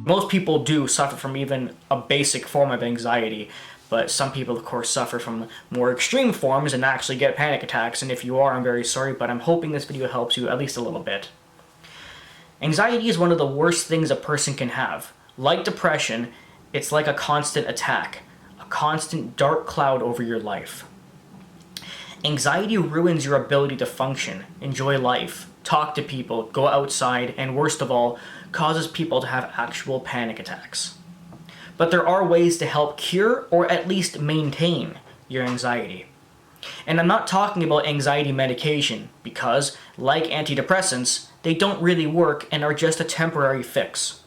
Most people do suffer from even a basic form of anxiety, but some people, of course, suffer from more extreme forms and actually get panic attacks, and if you are, I'm very sorry, but I'm hoping this video helps you at least a little bit. Anxiety is one of the worst things a person can have. Like depression, it's like a constant attack, a constant dark cloud over your life. Anxiety ruins your ability to function, enjoy life, talk to people, go outside, and worst of all, causes people to have actual panic attacks. But there are ways to help cure or at least maintain your anxiety. And I'm not talking about anxiety medication because, like antidepressants, they don't really work and are just a temporary fix.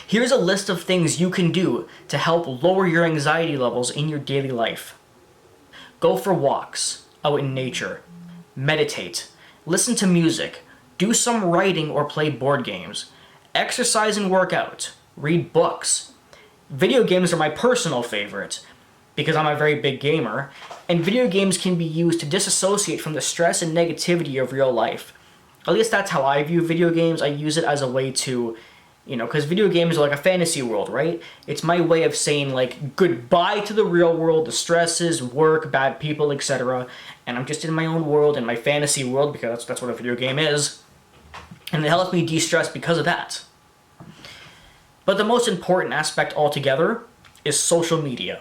Here's a list of things you can do to help lower your anxiety levels in your daily life. Go for walks out in nature. Meditate. Listen to music. Do some writing or play board games. Exercise and work out. Read books. Video games are my personal favorite because I'm a very big gamer, and video games can be used to disassociate from the stress and negativity of real life. At least that's how I view video games. I use it as a way to, because video games are like a fantasy world, right? It's my way of saying, like, goodbye to the real world, the stresses, work, bad people, etc. And I'm just in my own world, in my fantasy world, because that's what a video game is. And it helps me de-stress because of that. But the most important aspect altogether is social media.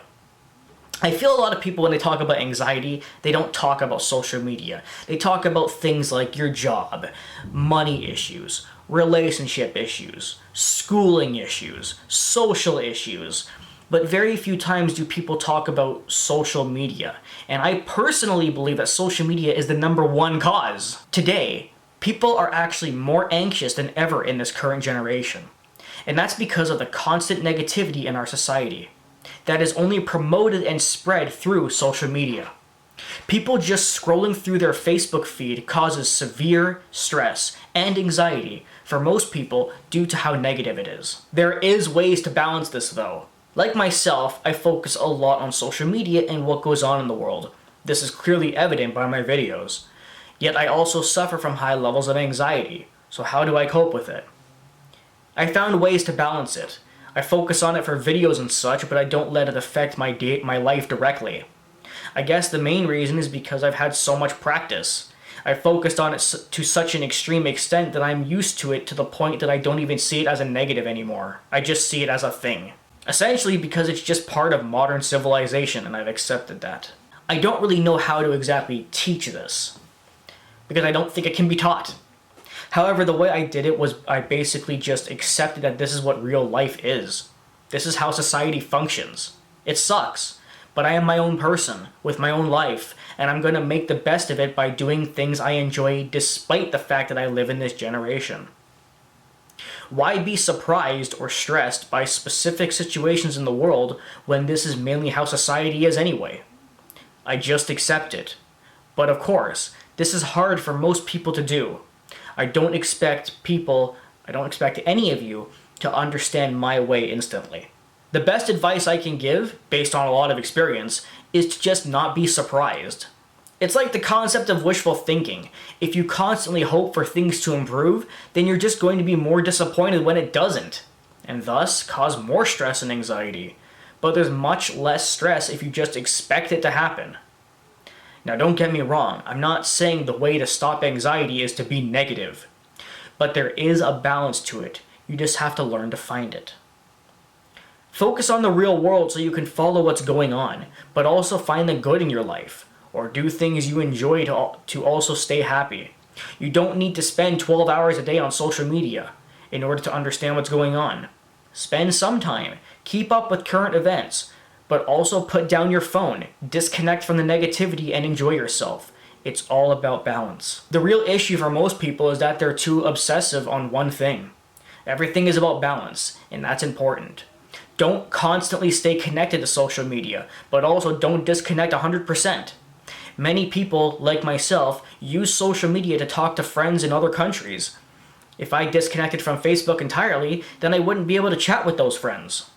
I feel a lot of people, when they talk about anxiety, they don't talk about social media. They talk about things like your job, money issues, relationship issues, schooling issues, social issues, but very few times do people talk about social media. And I personally believe that social media is the #1 cause. Today, people are actually more anxious than ever in this current generation. And that's because of the constant negativity in our society that is only promoted and spread through social media. People just scrolling through their Facebook feed causes severe stress and anxiety for most people due to how negative it is. There is ways to balance this though. Like myself, I focus a lot on social media and what goes on in the world. This is clearly evident by my videos. Yet I also suffer from high levels of anxiety. So how do I cope with it? I found ways to balance it. I focus on it for videos and such, but I don't let it affect my life directly. I guess the main reason is because I've had so much practice. I focused on it to such an extreme extent that I'm used to it to the point that I don't even see it as a negative anymore. I just see it as a thing. Essentially because it's just part of modern civilization and I've accepted that. I don't really know how to exactly teach this because I don't think it can be taught. However, the way I did it was I basically just accepted that this is what real life is. This is how society functions. It sucks, but I am my own person with my own life, and I'm going to make the best of it by doing things I enjoy despite the fact that I live in this generation. Why be surprised or stressed by specific situations in the world when this is mainly how society is anyway? I just accept it. But of course, this is hard for most people to do. I don't expect any of you to understand my way instantly. The best advice I can give, based on a lot of experience, is to just not be surprised. It's like the concept of wishful thinking. If you constantly hope for things to improve, then you're just going to be more disappointed when it doesn't, and thus cause more stress and anxiety. But there's much less stress if you just expect it to happen. Now don't get me wrong, I'm not saying the way to stop anxiety is to be negative, but there is a balance to it. You just have to learn to find it. Focus on the real world so you can follow what's going on, but also find the good in your life, or do things you enjoy to also stay happy. You don't need to spend 12 hours a day on social media in order to understand what's going on. Spend some time, keep up with current events, but also put down your phone, disconnect from the negativity, and enjoy yourself. It's all about balance. The real issue for most people is that they're too obsessive on one thing. Everything is about balance, and that's important. Don't constantly stay connected to social media, but also don't disconnect 100%. Many people, like myself, use social media to talk to friends in other countries. If I disconnected from Facebook entirely, then I wouldn't be able to chat with those friends.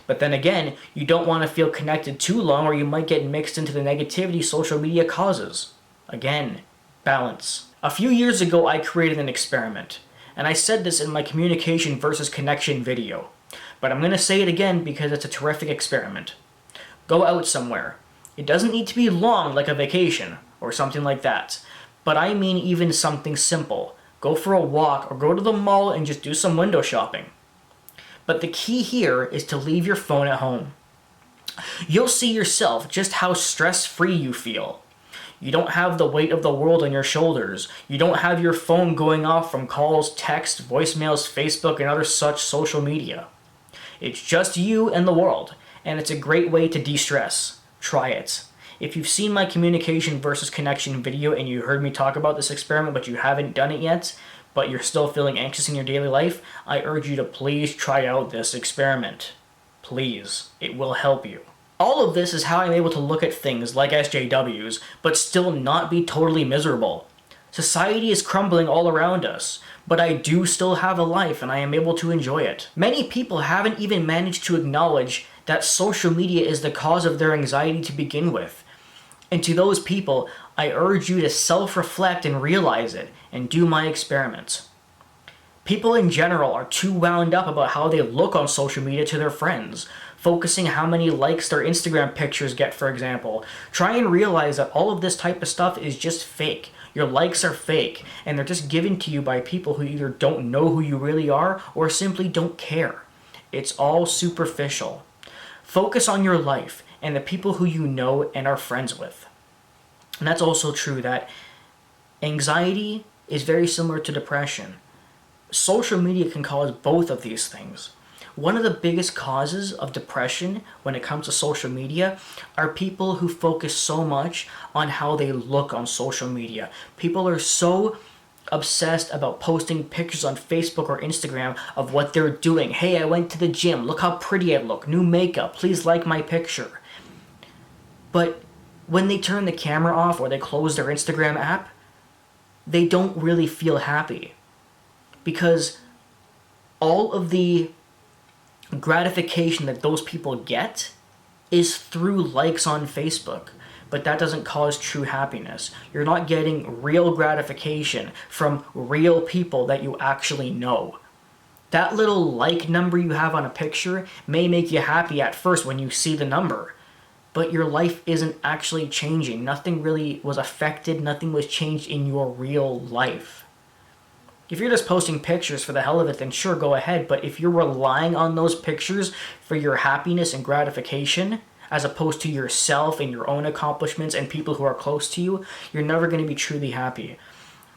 But then again, you don't want to feel connected too long or you might get mixed into the negativity social media causes. Again, balance. A few years ago, I created an experiment. And I said this in my communication versus connection video. But I'm going to say it again because it's a terrific experiment. Go out somewhere. It doesn't need to be long like a vacation or something like that. But I mean even something simple. Go for a walk or go to the mall and just do some window shopping. But the key here is to leave your phone at home. You'll see yourself just how stress-free you feel. You don't have the weight of the world on your shoulders. You don't have your phone going off from calls, text, voicemails, Facebook, and other such social media. It's just you and the world, and it's a great way to de-stress. Try it. If you've seen my communication versus connection video and you heard me talk about this experiment but you haven't done it yet, but you're still feeling anxious in your daily life, I urge you to please try out this experiment. Please. It will help you. All of this is how I'm able to look at things like SJWs, but still not be totally miserable. Society is crumbling all around us, but I do still have a life and I am able to enjoy it. Many people haven't even managed to acknowledge that social media is the cause of their anxiety to begin with. And to those people, I urge you to self-reflect and realize it, and do my experiments. People in general are too wound up about how they look on social media to their friends, focusing how many likes their Instagram pictures get, for example. Try and realize that all of this type of stuff is just fake. Your likes are fake, and they're just given to you by people who either don't know who you really are or simply don't care. It's all superficial. Focus on your life and the people who you know and are friends with. And that's also true that anxiety is very similar to depression. Social media can cause both of these things. One of the biggest causes of depression when it comes to social media are people who focus so much on how they look on social media. People are so obsessed about posting pictures on Facebook or Instagram of what they're doing. Hey, I went to the gym. Look how pretty I look. New makeup. Please like my picture. But when they turn the camera off or they close their Instagram app, they don't really feel happy. Because all of the gratification that those people get is through likes on Facebook. But that doesn't cause true happiness. You're not getting real gratification from real people that you actually know. That little like number you have on a picture may make you happy at first when you see the number. But your life isn't actually changing. Nothing really was affected. Nothing was changed in your real life. If you're just posting pictures for the hell of it, then sure, go ahead. But if you're relying on those pictures for your happiness and gratification, as opposed to yourself and your own accomplishments and people who are close to you, you're never going to be truly happy.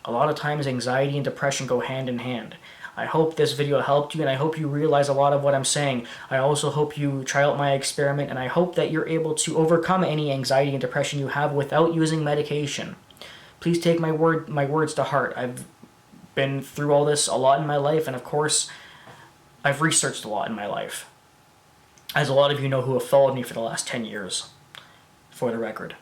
A lot of times anxiety and depression go hand in hand. I hope this video helped you, and I hope you realize a lot of what I'm saying. I also hope you try out my experiment, and I hope that you're able to overcome any anxiety and depression you have without using medication. Please take my words to heart. I've been through all this a lot in my life, and of course, I've researched a lot in my life. As a lot of you know who have followed me for the last 10 years, for the record.